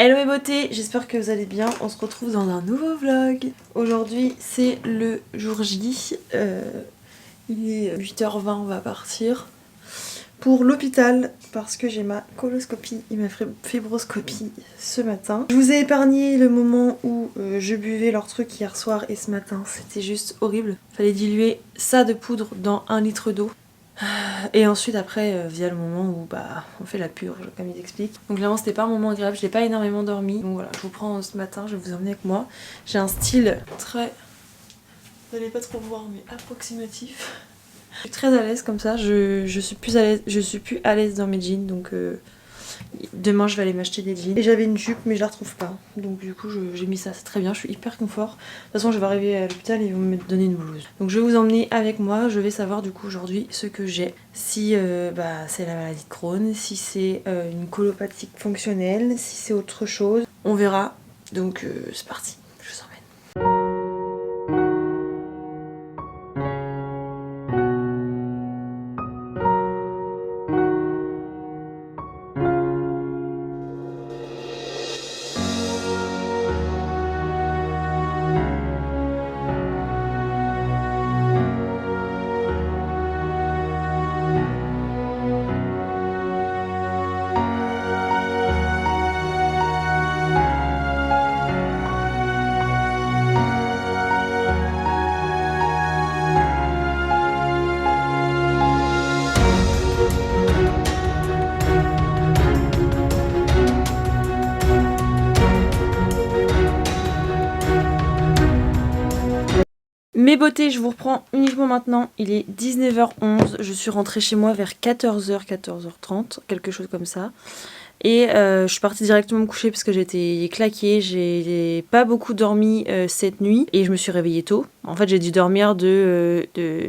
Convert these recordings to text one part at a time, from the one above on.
Hello mes beautés, j'espère que vous allez bien, on se retrouve dans un nouveau vlog. Aujourd'hui c'est le jour J, il est 8h20, on va partir pour l'hôpital parce que j'ai ma coloscopie et ma fibroscopie ce matin. Je vous ai épargné le moment où je buvais leur truc hier soir et ce matin c'était juste horrible. Fallait diluer ça de poudre dans 1 litre d'eau. Et ensuite après via le moment où on fait la purge comme il explique. Donc clairement c'était pas un moment agréable, je n'ai pas énormément dormi. Donc voilà, je vous prends ce matin, je vais vous emmener avec moi. J'ai un style très, vous n'allez pas trop voir mais approximatif. Je suis très à l'aise comme ça, je suis plus à l'aise dans mes jeans donc demain je vais aller m'acheter des jeans. Et j'avais une jupe mais je la retrouve pas. Donc du coup j'ai mis ça, c'est très bien, je suis hyper confort. De toute façon je vais arriver à l'hôpital et ils vont me donner une blouse. Donc je vais vous emmener avec moi, je vais savoir du coup aujourd'hui ce que j'ai. Si c'est la maladie de Crohn, si c'est une colopathie fonctionnelle, si c'est autre chose. On verra. Donc c'est parti, je vous emmène. Mes beautés, je vous reprends uniquement maintenant, il est 19h11, je suis rentrée chez moi vers 14h, 14h30, quelque chose comme ça. Et je suis partie directement me coucher parce que j'étais claquée, j'ai pas beaucoup dormi cette nuit et je me suis réveillée tôt. En fait j'ai dû dormir de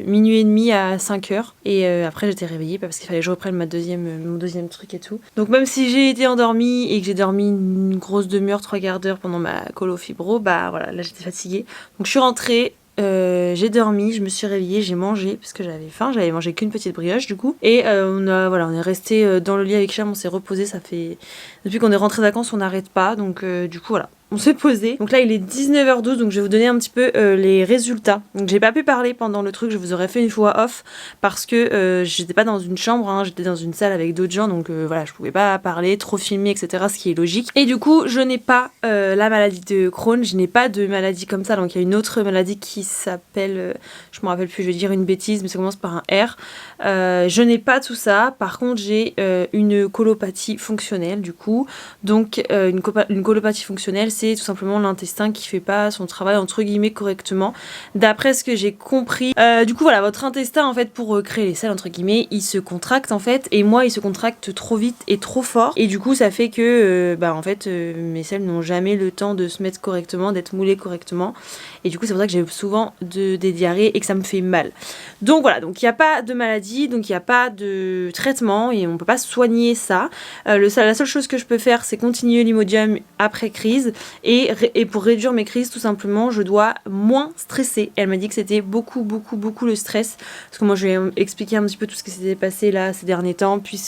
minuit et demi à 5h et après j'étais réveillée parce qu'il fallait que je reprenne mon deuxième truc et tout. Donc même si j'ai été endormie et que j'ai dormi une grosse demi-heure, 3/4 d'heure pendant ma colo fibro, voilà, là j'étais fatiguée. Donc je suis rentrée. J'ai dormi, je me suis réveillée, j'ai mangé parce que j'avais faim, j'avais mangé qu'une petite brioche du coup. Et on est resté dans le lit avec Cham, on s'est reposé, ça fait... Depuis qu'on est rentré de vacances on n'arrête pas, donc du coup voilà. On s'est posé. Donc là il est 19h12, donc je vais vous donner un petit peu les résultats. Donc j'ai pas pu parler pendant le truc, je vous aurais fait une fois off parce que j'étais pas dans une chambre, hein, j'étais dans une salle avec d'autres gens, donc voilà, je pouvais pas parler, trop filmer, etc. Ce qui est logique. Et du coup je n'ai pas la maladie de Crohn, je n'ai pas de maladie comme ça, donc il y a une autre maladie qui s'appelle, je me rappelle plus, je vais dire une bêtise, mais ça commence par un R. Je n'ai pas tout ça, par contre j'ai une colopathie fonctionnelle du coup. Donc une colopathie fonctionnelle, c'est tout simplement l'intestin qui fait pas son travail entre guillemets correctement, d'après ce que j'ai compris. Du coup voilà, votre intestin en fait pour créer les selles entre guillemets, il se contracte en fait, et moi il se contracte trop vite et trop fort, et du coup ça fait que mes selles n'ont jamais le temps de se mettre correctement, d'être moulées correctement, et du coup c'est pour ça que j'ai souvent des diarrhées et que ça me fait mal. Donc voilà, donc il n'y a pas de maladie, donc il n'y a pas de traitement et on peut pas soigner ça. La seule chose que je peux faire c'est continuer l'Imodium après crise, et pour réduire mes crises tout simplement je dois moins stresser. Elle m'a dit que c'était beaucoup le stress, parce que moi je lui ai expliqué un petit peu tout ce qui s'était passé là ces derniers temps, puis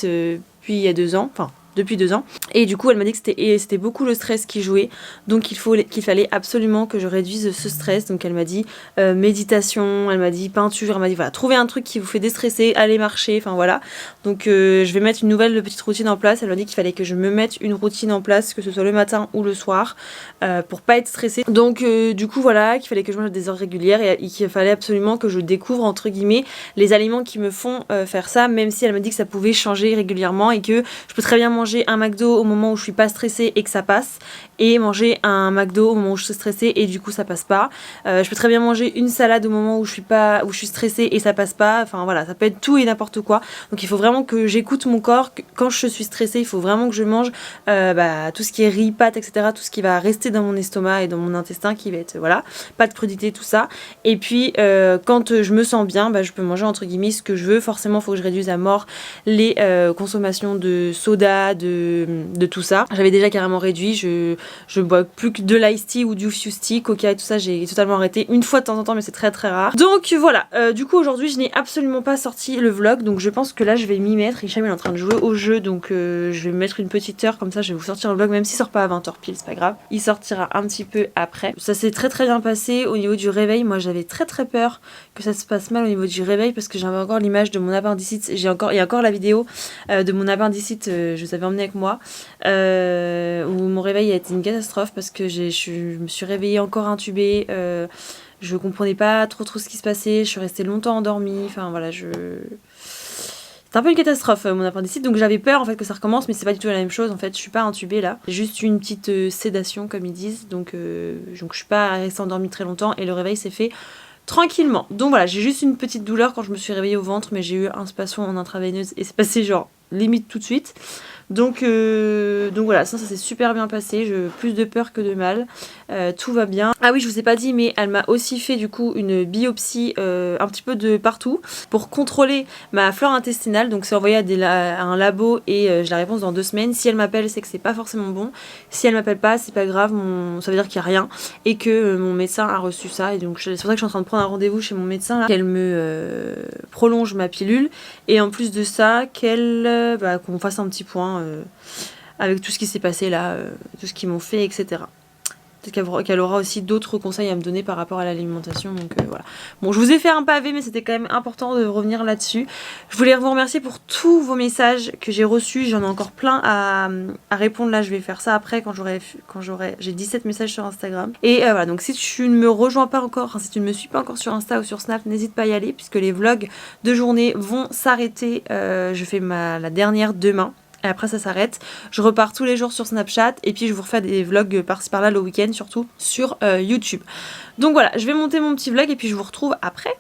il y a 2 ans, enfin depuis 2 ans, et du coup elle m'a dit que c'était beaucoup le stress qui jouait, donc qu'il fallait absolument que je réduise ce stress. Donc elle m'a dit méditation, elle m'a dit peinture, elle m'a dit voilà, trouvez un truc qui vous fait déstresser, allez marcher, enfin voilà. Donc je vais mettre une nouvelle petite routine en place. Elle m'a dit qu'il fallait que je me mette une routine en place, que ce soit le matin ou le soir, pour pas être stressée. Donc du coup voilà, qu'il fallait que je mange à des heures régulières, et qu'il fallait absolument que je découvre entre guillemets les aliments qui me font faire ça, même si elle m'a dit que ça pouvait changer régulièrement et que je peux très bien manger un McDo au moment où je suis pas stressée et que ça passe, et manger un McDo au moment où je suis stressée et du coup ça passe pas. Je peux très bien manger une salade au moment où je suis stressée et ça passe pas. Enfin voilà, ça peut être tout et n'importe quoi. Donc il faut vraiment que j'écoute mon corps. Quand je suis stressée, il faut vraiment que je mange tout ce qui est riz, pâtes, etc. Tout ce qui va rester dans mon estomac et dans mon intestin, qui va être voilà, pas de crudité, tout ça. Et puis quand je me sens bien, je peux manger entre guillemets ce que je veux. Forcément, il faut que je réduise à mort les consommations de soda, de tout ça. J'avais déjà carrément réduit, Je bois plus que de l'ice tea ou du Fuse tea, Coca et tout ça, j'ai totalement arrêté une fois de temps en temps, mais c'est très très rare. Donc voilà, du coup aujourd'hui je n'ai absolument pas sorti le vlog, donc je pense que là je vais m'y mettre. Hicham il est en train de jouer au jeu, donc je vais me mettre une petite heure, comme ça je vais vous sortir le vlog, même s'il sort pas à 20h pile, c'est pas grave. Il sortira un petit peu après. Ça s'est très très bien passé au niveau du réveil. Moi j'avais très très peur que ça se passe mal au niveau du réveil parce que j'avais encore l'image de mon appendicite. Il y a encore la vidéo de mon appendicite, je vous avais emmené avec moi, où mon réveil a été une catastrophe parce que je me suis réveillée encore intubée. Je comprenais pas trop ce qui se passait. Je suis restée longtemps endormie. Enfin voilà, c'est un peu une catastrophe mon appendicite, donc j'avais peur en fait que ça recommence, mais c'est pas du tout la même chose en fait. Je suis pas intubée là, c'est juste une petite sédation comme ils disent, donc je suis pas restée endormie très longtemps et le réveil s'est fait tranquillement. Donc voilà, j'ai juste une petite douleur quand je me suis réveillée au ventre, mais j'ai eu un spasme en intraveineuse et c'est passé genre limite tout de suite. Donc voilà, ça s'est super bien passé, plus de peur que de mal, tout va bien. Ah oui, je vous ai pas dit, mais elle m'a aussi fait du coup une biopsie un petit peu de partout pour contrôler ma flore intestinale. Donc c'est envoyé à un labo et j'ai la réponse dans 2 semaines. Si elle m'appelle, c'est que c'est pas forcément bon. Si elle m'appelle pas, c'est pas grave, ça veut dire qu'il y a rien et que mon médecin a reçu ça. Et donc c'est pour ça que je suis en train de prendre un rendez-vous chez mon médecin là, qu'elle me prolonge ma pilule et en plus de ça qu'on fasse un petit point avec tout ce qui s'est passé là, tout ce qu'ils m'ont fait, etc. Peut-être qu'elle aura aussi d'autres conseils à me donner par rapport à l'alimentation, donc voilà. Bon, je vous ai fait un pavé, mais c'était quand même important de revenir là-dessus. Je voulais vous remercier pour tous vos messages que j'ai reçus, j'en ai encore plein à répondre là, je vais faire ça après j'ai 17 messages sur Instagram. Et voilà, donc si tu ne me rejoins pas encore, si tu ne me suis pas encore sur Insta ou sur Snap, n'hésite pas à y aller, puisque les vlogs de journée vont s'arrêter, je fais la dernière demain. Et après ça s'arrête, je repars tous les jours sur Snapchat et puis je vous refais des vlogs par-ci par-là le week-end, surtout sur YouTube. Donc voilà, je vais monter mon petit vlog et puis je vous retrouve après.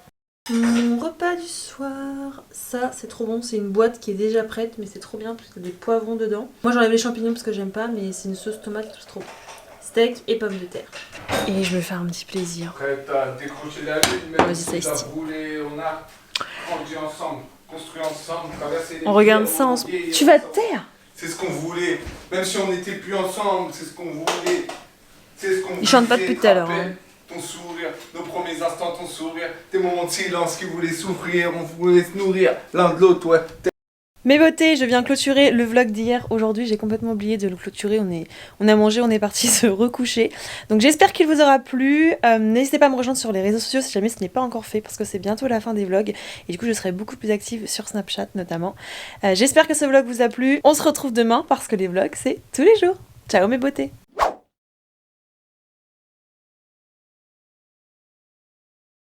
Mon repas du soir, ça c'est trop bon, c'est une boîte qui est déjà prête mais c'est trop bien parce qu'il y a des poivrons dedans. Moi j'enlève les champignons parce que j'aime pas, mais c'est une sauce tomate, c'est trop bon. Steak et pommes de terre. Et je vais faire un petit plaisir. Après t'as décroché la lune, même si t'as roulé, on a grandi ensemble. Construit ensemble, traverser les on regarde ça ensemble. Tu vas te taire? C'est ce qu'on voulait. Même si on n'était plus ensemble, c'est ce qu'on voulait. C'est ce qu'on voulait. Il chante pas depuis tout à l'heure. Ton sourire, nos premiers instants, ton sourire, tes moments de silence qui voulaient souffrir, on voulait se nourrir l'un de l'autre, ouais. Mes beautés, je viens clôturer le vlog d'hier. Aujourd'hui, j'ai complètement oublié de le clôturer. On a mangé, on est parti se recoucher. Donc j'espère qu'il vous aura plu. N'hésitez pas à me rejoindre sur les réseaux sociaux si jamais ce n'est pas encore fait, parce que c'est bientôt la fin des vlogs. Et du coup, je serai beaucoup plus active sur Snapchat notamment. J'espère que ce vlog vous a plu. On se retrouve demain parce que les vlogs, c'est tous les jours. Ciao mes beautés!